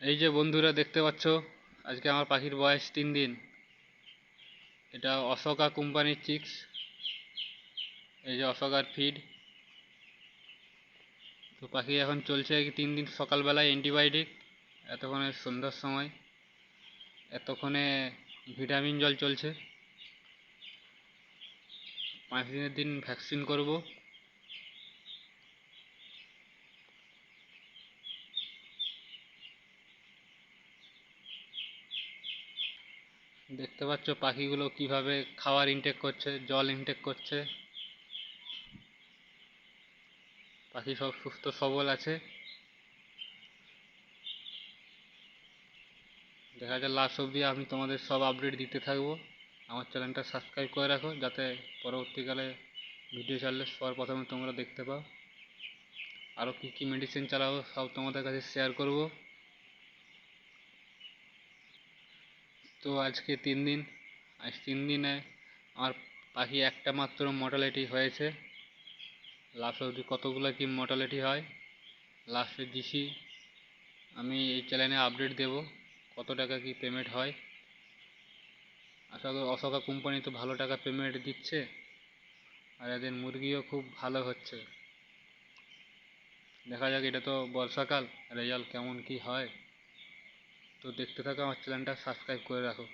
এই যে বন্ধুরা দেখতে পাচ্ছ, আজকে আমার পাখির বয়স 3 দিন। এটা অশোকা কোম্পানির চিক্স। এই যে অশোকার ফিড। তো পাখি এখন চলছে 3 দিন সকালবেলায় অ্যান্টিবায়োটিক, এতক্ষণে সন্ধ্যার সময়, এতক্ষণে ভিটামিন জল চলছে। 5 দিনের দিন ভ্যাকসিন করব। দেখতে পাচ্ছ পাখিগুলো কিভাবে খাবার ইনটেক করছে, জল ইনটেক করছে। পাখি সব সুস্থ সবল আছে। দেখা যায় লাস্ট অবধি আমি তোমাদের সব আপডেট দিতে থাকবো। আমার চ্যানেলটা সাবস্ক্রাইব করে রাখো, যাতে পরবর্তীকালে ভিডিও ছাড়লে সবার প্রথমে তোমরা দেখতে পাও। আরও কী কী মেডিসিন চালাবো সব তোমাদের কাছে শেয়ার করব। তো আজকে 3 দিন, আজ 3 দিনে আমার পাখি একটা মাত্র মর্টালিটি হয়েছে। লাস্ট অবধি কতগুলো কি মর্টালিটি হয় লাস্টে দিছি, আমি এই চ্যানেলে আপডেট দেব কত টাকা কি পেমেন্ট হয়। আশা করি অশোকা কোম্পানি তো ভালো টাকা পেমেন্ট দিচ্ছে, আর এদের মুরগিও খুব ভালো হচ্ছে। দেখা যাক, এটা তো বর্ষাকাল, রেজাল্ট কেমন কি হয়। তো দেখতে থাকো, আমার চ্যানেলটা সাবস্ক্রাইব করে রাখো।